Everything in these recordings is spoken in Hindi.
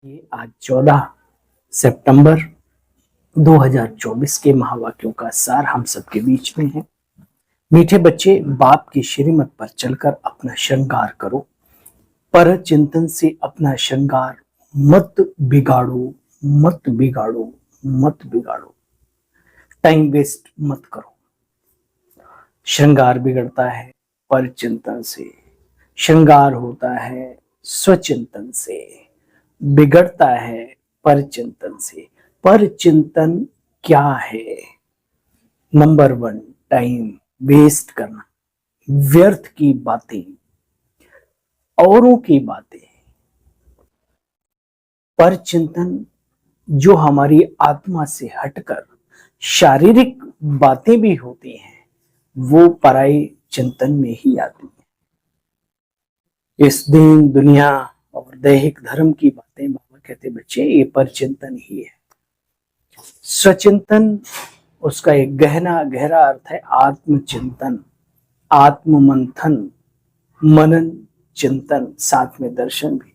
ये आज 14 सितंबर 2024 के महावाक्यों का सार हम सबके बीच में है। मीठे बच्चे, बाप की श्रीमत पर चलकर अपना श्रृंगार करो। पर चिंतन से अपना श्रृंगार मत बिगाड़ो, मत बिगाड़ो, मत बिगाड़ो। टाइम वेस्ट मत करो। श्रृंगार बिगड़ता है पर चिंतन से, श्रृंगार होता है स्वचिंतन से, बिगड़ता है पर चिंतन से। पर चिंतन क्या है? नंबर 1, टाइम वेस्ट करना, व्यर्थ की बातें, औरों की बातें। पर चिंतन जो हमारी आत्मा से हटकर शारीरिक बातें भी होती हैं, वो पराई चिंतन में ही आती है। इस दिन दुनिया और दैहिक धर्म की बातें बाबा कहते बच्चे ये पर चिंतन ही है। स्वचिंतन उसका एक गहरा अर्थ है आत्मचिंतन, आत्ममंथन, मनन, चिंतन, साथ में दर्शन भी।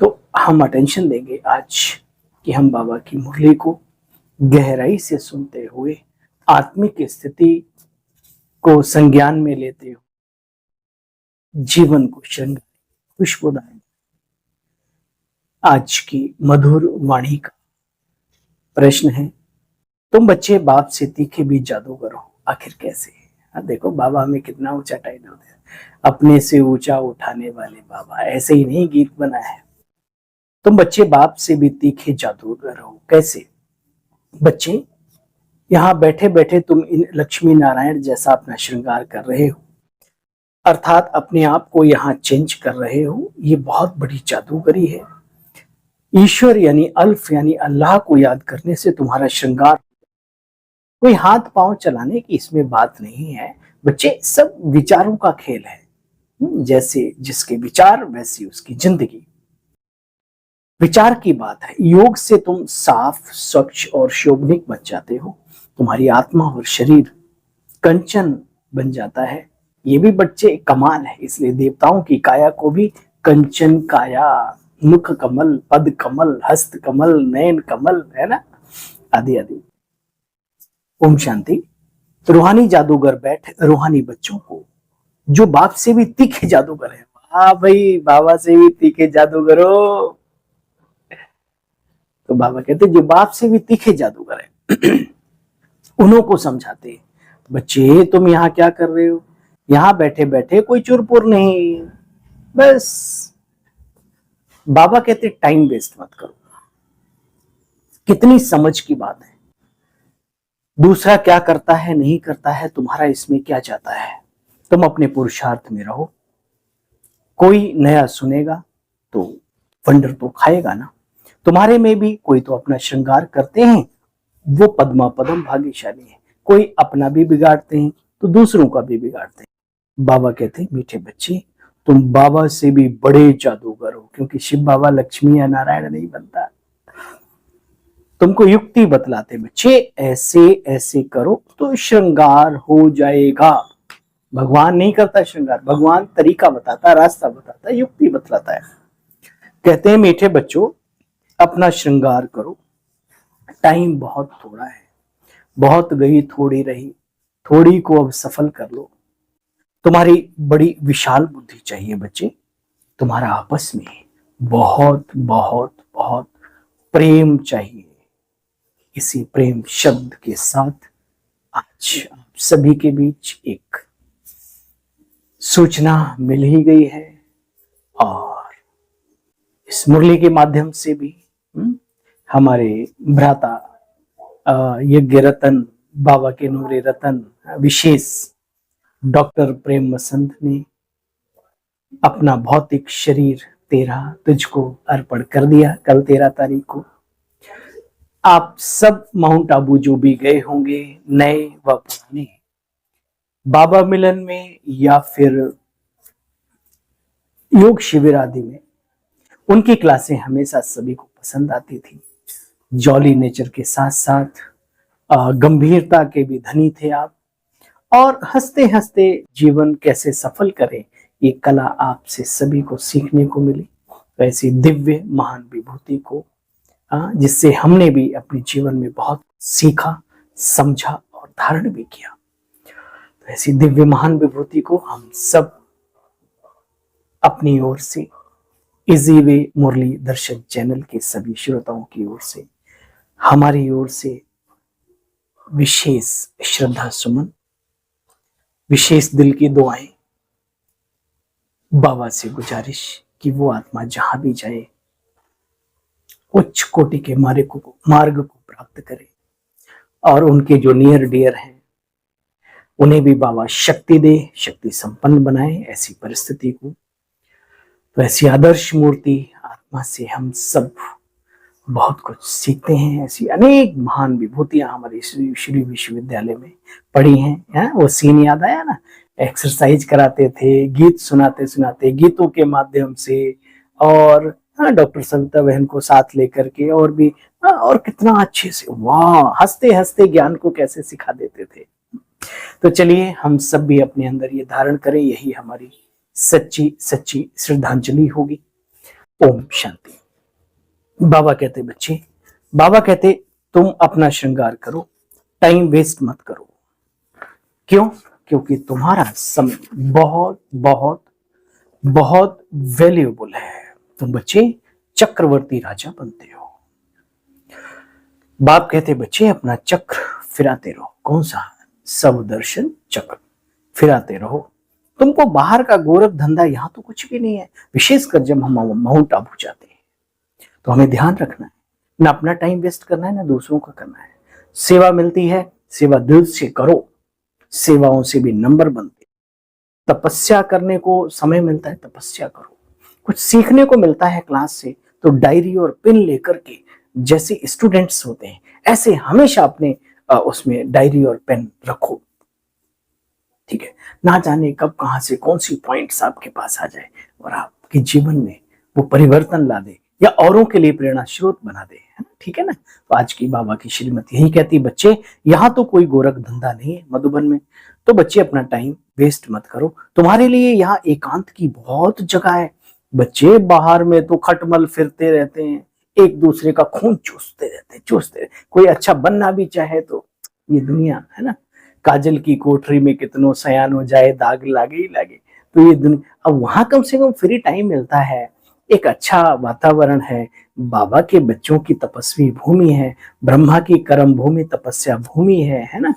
तो हम अटेंशन देंगे आज कि हम बाबा की मुरली को गहराई से सुनते हुए आत्मिक स्थिति को संज्ञान में लेते हुए जीवन को श्रृंगार खुशबूदार। आज की मधुर वाणी का प्रश्न है, तुम बच्चे बाप से तीखे भी जादूगर हो, आखिर कैसे? देखो बाबा हमें कितना ऊंचा टाइटल है, अपने से ऊंचा उठाने वाले बाबा। ऐसे ही नहीं गीत बना है। तुम बच्चे बाप से भी तीखे जादूगर हो, कैसे? बच्चे यहाँ बैठे बैठे तुम इन लक्ष्मी नारायण जैसा अपना श्रृंगार कर रहे हो, अर्थात अपने आप को यहाँ चेंज कर रहे हो। ये बहुत बड़ी जादूगरी है। ईश्वर यानी अल्फ यानी अल्लाह को याद करने से तुम्हारा श्रृंगार, कोई हाथ पांव चलाने की इसमें बात नहीं है बच्चे। सब विचारों का खेल है। जैसे जिसके विचार वैसी उसकी जिंदगी। विचार की बात है। योग से तुम साफ, स्वच्छ और शोभनिक बन जाते हो। तुम्हारी आत्मा और शरीर कंचन बन जाता है। ये भी बच्चे कमाल है। इसलिए देवताओं की काया को भी कंचन काया, मुख कमल, पद कमल, हस्त कमल, नयन कमल, है ना, आदि आदि। ओम शांति। तो रूहानी जादूगर बैठे रूहानी बच्चों को, जो बाप से भी तीखे जादूगर है। वाह भाई, बाबा से भी तीखे जादूगर हो। तो बाबा कहते जो बाप से भी तीखे जादूगर है उन्हों को समझाते, बच्चे तुम यहाँ क्या कर रहे हो? यहाँ बैठे बैठे कोई चुरपुर नहीं, बस। बाबा कहते टाइम वेस्ट मत करो। कितनी समझ की बात है। दूसरा क्या करता है नहीं करता है, तुम्हारा इसमें क्या जाता है? तुम अपने पुरुषार्थ में रहो। कोई नया सुनेगा तो वंडर तो खाएगा ना। तुम्हारे में भी कोई तो अपना श्रृंगार करते हैं, वो पद्मा पदम भाग्यशाली है। कोई अपना भी बिगाड़ते हैं तो दूसरों का भी बिगाड़ते हैं। बाबा कहते हैं मीठे बच्चे, तुम बाबा से भी बड़े जादूगर हो, क्योंकि शिव बाबा लक्ष्मी या नारायण नहीं बनता। तुमको युक्ति बतलाते बच्चे, ऐसे ऐसे करो तो श्रृंगार हो जाएगा। भगवान नहीं करता श्रृंगार, भगवान तरीका बताता, रास्ता बताता, युक्ति बतलाता है। कहते हैं मीठे बच्चों, अपना श्रृंगार करो। टाइम बहुत थोड़ा है, बहुत गई थोड़ी रही, थोड़ी को अब सफल कर लो। तुम्हारी बड़ी विशाल बुद्धि चाहिए बच्चे। तुम्हारा आपस में बहुत बहुत बहुत प्रेम चाहिए। इसी प्रेम शब्द के साथ आज आप सभी के बीच एक सूचना मिल ही गई है, और इस मुरली के माध्यम से भी हमारे भ्राता यज्ञ रतन, बाबा के नूरे रतन विशेष डॉक्टर प्रेम मसंत ने अपना भौतिक शरीर तेरा तुझको अर्पण कर दिया। कल 13 तारीख को आप सब माउंट आबू जो भी गए होंगे, नए व पुराने, बाबा मिलन में या फिर योग शिविर आदि में, उनकी क्लासें हमेशा सभी को पसंद आती थी। जॉली नेचर के साथ साथ गंभीरता के भी धनी थे आप, और हंसते हंसते जीवन कैसे सफल करें, ये कला आपसे सभी को सीखने को मिली। तो ऐसी दिव्य महान विभूति को जिससे हमने भी अपने जीवन में बहुत सीखा, समझा और धारण भी किया, तो ऐसी दिव्य महान विभूति को हम सब अपनी ओर से, इजी वे मुरली दर्शन चैनल के सभी श्रोताओं की ओर से, हमारी ओर से विशेष श्रद्धा सुमन, विशेष दिल की दुआएं, बाबा से गुजारिश कि वो आत्मा जहां भी जाए उच्च कोटि के मार्ग को प्राप्त करे, और उनके जो नियर डियर हैं उन्हें भी बाबा शक्ति दे, शक्ति संपन्न बनाए ऐसी परिस्थिति को। तो ऐसी आदर्श मूर्ति आत्मा से हम सब बहुत कुछ सीखते हैं। ऐसी अनेक महान विभूतियां हमारे श्री विश्वविद्यालय में पढ़ी हैं। वो सीन याद आया ना, एक्सरसाइज कराते थे, गीत सुनाते सुनाते गीतों के माध्यम से, और डॉक्टर सविता बहन को साथ लेकर के, और भी और कितना अच्छे से, वाह, हंसते हंसते ज्ञान को कैसे सिखा देते थे। तो चलिए हम सब भी अपने अंदर ये धारण करें, यही हमारी सच्ची सच्ची श्रद्धांजलि होगी। ओम शांति। बाबा कहते बच्चे, बाबा कहते तुम अपना श्रृंगार करो, टाइम वेस्ट मत करो। क्यों? क्योंकि तुम्हारा समय बहुत बहुत बहुत वैल्यूएबल है। तुम बच्चे चक्रवर्ती राजा बनते हो। बाप कहते बच्चे अपना चक्र फिराते रहो। कौन सा? सब दर्शन चक्र फिराते रहो। तुमको बाहर का गोरख धंधा यहाँ तो कुछ भी नहीं है, विशेषकर जब हम माउंट आबू जाते हैं तो हमें ध्यान रखना है, ना अपना टाइम वेस्ट करना है, ना दूसरों का करना है। सेवा मिलती है, सेवा दिल से करो, सेवाओं से भी नंबर बनते। तपस्या करने को समय मिलता है, तपस्या करो। कुछ सीखने को मिलता है क्लास से, तो डायरी और पेन लेकर के, जैसे स्टूडेंट्स होते हैं ऐसे हमेशा अपने उसमें डायरी और पेन रखो। ठीक है, ना जाने कब कहां से कौन सी पॉइंट्स आपके पास आ जाए और आपके जीवन में वो परिवर्तन ला दे या औरों के लिए प्रेरणा स्रोत बना दे, है ना? ठीक है ना? तो आज की बाबा की श्रीमती यही कहती, बच्चे यहाँ तो कोई गोरख धंधा नहीं है मधुबन में, तो बच्चे अपना टाइम वेस्ट मत करो। तुम्हारे लिए यहाँ एकांत की बहुत जगह है। बच्चे बाहर में तो खटमल फिरते रहते हैं, एक दूसरे का खून चूसते रहते। कोई अच्छा बनना भी चाहे तो ये दुनिया है ना, काजल की कोठरी में कितनों सयान हो जाए, दाग लागे ही लागे। तो ये दुनिया, अब वहां कम से कम फ्री टाइम मिलता है, एक अच्छा वातावरण है, बाबा के बच्चों की तपस्वी भूमि है, ब्रह्मा की कर्म भूमि तपस्या भूमि है ना,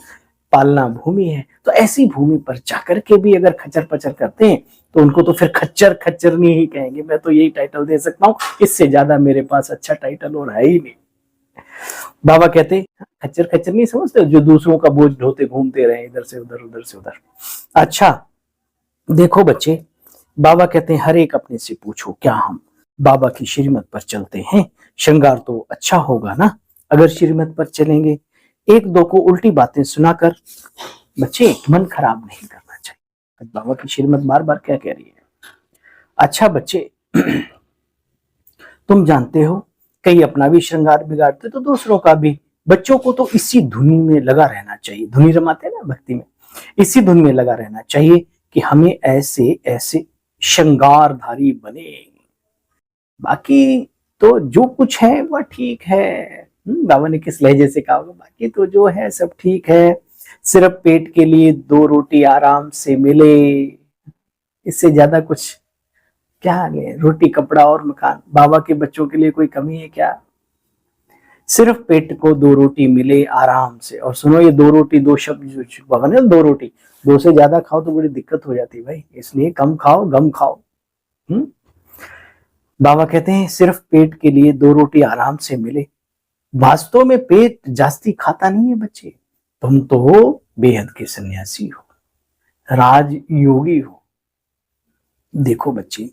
पालना भूमि है। तो ऐसी भूमि पर जाकर के भी अगर खच्चर पचर करते हैं तो उनको तो फिर खच्चर खच्चरनी ही कहेंगे। मैं तो यही टाइटल दे सकता हूँ, इससे ज्यादा मेरे पास अच्छा टाइटल और है ही नहीं। बाबा कहते खच्चर खच्चर नहीं समझते, जो दूसरों का बोझ ढोते घूमते रहे इधर से उधर, उधर से उधर। अच्छा देखो बच्चे, बाबा कहते हैं हर एक अपने से पूछो, क्या हम बाबा की श्रीमत पर चलते हैं? श्रृंगार तो अच्छा होगा ना अगर श्रीमत पर चलेंगे। एक दो को उल्टी बातें सुनाकर बच्चे मन खराब नहीं करना चाहिए। बाबा की श्रीमत बार बार क्या कह रही है? अच्छा बच्चे, तुम जानते हो कई अपना भी श्रृंगार बिगाड़ते तो दूसरों का भी। बच्चों को तो इसी धुनी में लगा रहना चाहिए, धुनी रमाते ना भक्ति में, इसी धुन में लगा रहना चाहिए कि हमें ऐसे ऐसे श्रृंगारधारी बने। बाकी तो जो कुछ है वह ठीक है। बाबा ने किस लहजे से कहा, बाकी तो जो है सब ठीक है, सिर्फ पेट के लिए 2 रोटी आराम से मिले, इससे ज्यादा कुछ क्या ले, रोटी कपड़ा और मकान। बाबा के बच्चों के लिए कोई कमी है क्या? सिर्फ पेट को 2 रोटी मिले आराम से। और सुनो, ये 2 रोटी 2 शब्द जो बाबा ने 2 रोटी, 2 से ज्यादा खाओ तो बड़ी दिक्कत हो जाती है भाई, इसलिए कम खाओ, गम खाओ। बाबा कहते हैं सिर्फ पेट के लिए 2 रोटी आराम से मिले। वास्तव में पेट जास्ती खाता नहीं है बच्चे, तुम तो बेहद के सन्यासी हो, राजयोगी हो। देखो बच्चे,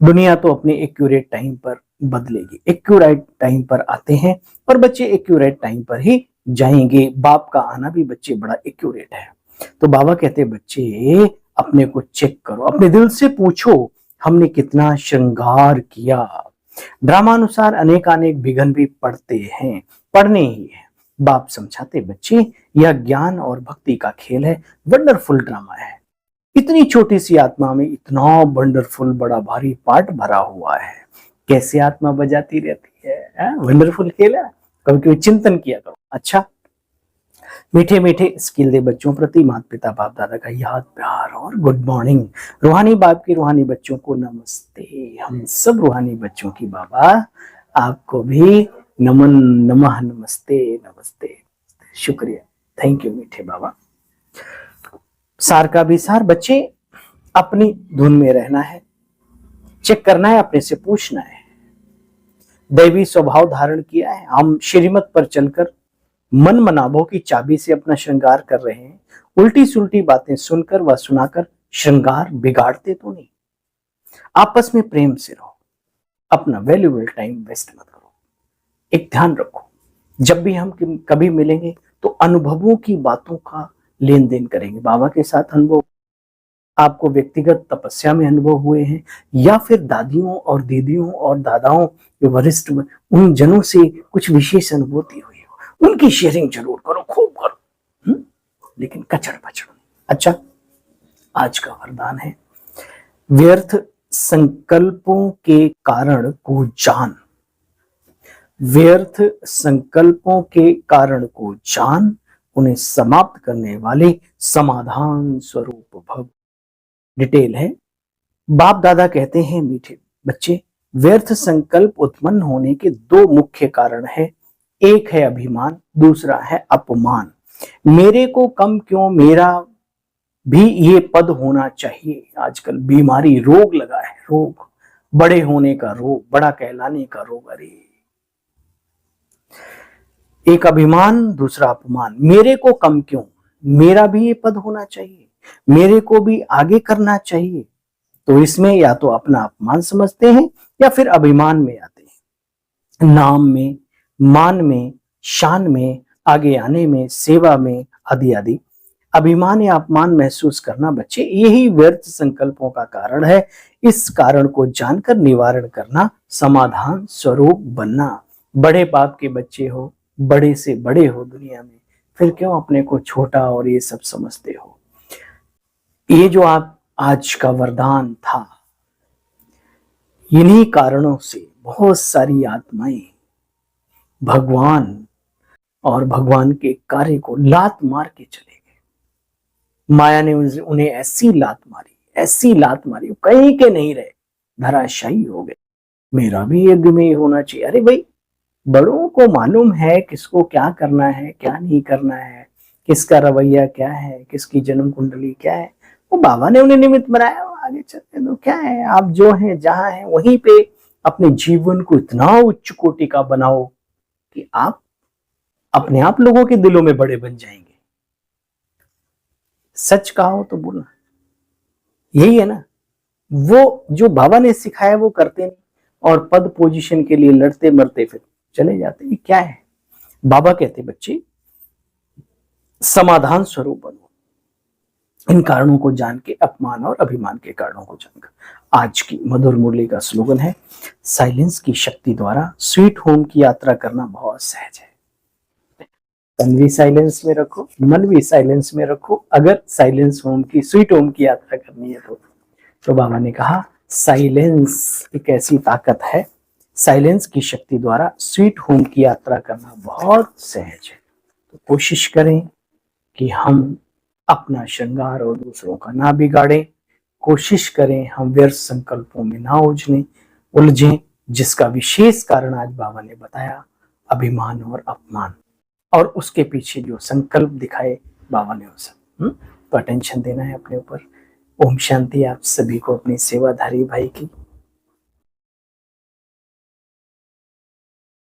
दुनिया तो अपने एक्यूरेट टाइम पर बदलेगी, एक्यूरेट टाइम पर आते हैं और बच्चे एक्यूरेट टाइम पर ही जाएंगे। बाप का आना भी बच्चे बड़ा एक्यूरेट है। तो बाबा कहते हैं बच्चे अपने को चेक करो, अपने दिल से पूछो हमने कितना श्रृंगार किया। ड्रामानुसार अनेकानेक विघ्न भी पड़ते हैं, पढ़ने ही है। बाप समझाते बच्चे यह ज्ञान और भक्ति का खेल है, वंडरफुल ड्रामा है। इतनी छोटी सी आत्मा में इतना वंडरफुल बड़ा भारी पार्ट भरा हुआ है। कैसे आत्मा बजाती रहती है। वंडरफुल खेल है। कभी कभी चिंतन किया करो। अच्छा, मीठे मीठे स्किल दे बच्चों प्रति माता पिता बाप दादा का याद प्यार और गुड मॉर्निंग। रूहानी बाप की रूहानी बच्चों को नमस्ते। हम सब रूहानी बच्चों की बाबा आपको भी नमन, नमः, नमस्ते नमस्ते। शुक्रिया, थैंक यू मीठे बाबा। सार का भी सार, बच्चे अपनी धुन में रहना है, चेक करना है, अपने से पूछना है। दैवी स्वभाव धारण किया है, हम श्रीमत पर चलकर मन मनाभों की चाबी से अपना श्रृंगार कर रहे हैं। उल्टी सुल्टी बातें सुनकर व सुनाकर श्रृंगार बिगाड़ते तो नहीं। आपस में प्रेम से रहो, अपना वैल्यूएबल टाइम वेस्ट मत करो। एक ध्यान रखो, जब भी हम कभी मिलेंगे तो अनुभवों की बातों का लेन देन करेंगे। बाबा के साथ अनुभव आपको व्यक्तिगत तपस्या में अनुभव हुए हैं, या फिर दादियों और दीदियों और दादाओं जो वरिष्ठ उन जनों से कुछ विशेष अनुभूति हुई हो, उनकी शेयरिंग जरूर करो, खूब करो, लेकिन कचड़ पचड़। अच्छा, आज का वरदान है, व्यर्थ संकल्पों के कारण को जान। व्यर्थ संकल्पों के कारण को जान, उन्हें समाप्त करने वाले समाधान स्वरूप भव। डिटेल है, बाप दादा कहते हैं मीठे बच्चे, व्यर्थ संकल्प उत्पन्न होने के दो मुख्य कारण है। एक है अभिमान, दूसरा है अपमान। मेरे को कम क्यों, मेरा भी ये पद होना चाहिए। आजकल बीमारी, रोग लगा है, रोग, बड़े होने का रोग, बड़ा कहलाने का रोग। अरे, एक अभिमान, दूसरा अपमान। मेरे को कम क्यों, मेरा भी ये पद होना चाहिए, मेरे को भी आगे करना चाहिए। तो इसमें या तो अपना अपमान समझते हैं या फिर अभिमान में आते हैं। नाम में, मान में, शान में, आगे आने में, सेवा में, आदि आदि। अभिमान या अपमान महसूस करना बच्चे, यही व्यर्थ संकल्पों का कारण है। इस कारण को जानकर निवारण करना, समाधान स्वरूप बनना। बड़े बाप के बच्चे हो, बड़े से बड़े हो दुनिया में, फिर क्यों अपने को छोटा और ये सब समझते हो। ये जो आप आज का वरदान था, इन्हीं कारणों से बहुत सारी आत्माएं भगवान और भगवान के कार्य को लात मार के चले गए। माया ने उन्हें ऐसी लात मारी, ऐसी लात मारी, कहीं के नहीं रहे, धराशायी हो गए। मेरा भी यज्ञ में होना चाहिए। अरे भाई, बड़ों को मालूम है किसको क्या करना है, क्या नहीं करना है, किसका रवैया क्या है, किसकी जन्म कुंडली क्या है। वो बाबा ने उन्हें निमित्त बनाया, आगे चलते तो क्या है, आप जो हैं जहां हैं वहीं पे अपने जीवन को इतना उच्च कोटि का बनाओ कि आप अपने आप लोगों के दिलों में बड़े बन जाएंगे। सच कहो तो बोलना, यही है ना। वो जो बाबा ने सिखाया वो करते नहीं, और पद पोजीशन के लिए लड़ते मरते फिर चले जाते। ये क्या है। बाबा कहते बच्चे, समाधान स्वरूप बनो, इन कारणों को जान के, अपमान और अभिमान के कारणों को जानकर। आज की मधुर मुरली का स्लोगन है, साइलेंस की शक्ति द्वारा स्वीट होम की यात्रा करना बहुत सहज है। तन भी साइलेंस में रखो, मन भी साइलेंस में रखो। अगर साइलेंस होम की, स्वीट होम की यात्रा करनी है तो बाबा ने कहा साइलेंस एक ऐसी ताकत है, साइलेंस की शक्ति द्वारा स्वीट होम की यात्रा करना बहुत सहज है। तो कोशिश करें कि हम अपना श्रृंगार और दूसरों का ना बिगाड़ें। कोशिश करें हम व्यर्थ संकल्पों में ना उलझें, जिसका विशेष कारण आज बाबा ने बताया, अभिमान और अपमान, और उसके पीछे जो संकल्प दिखाए बाबा ने उसे तो अटेंशन देना है अपने ऊपर। ओम शांति आप सभी को अपनी सेवाधारी भाई की।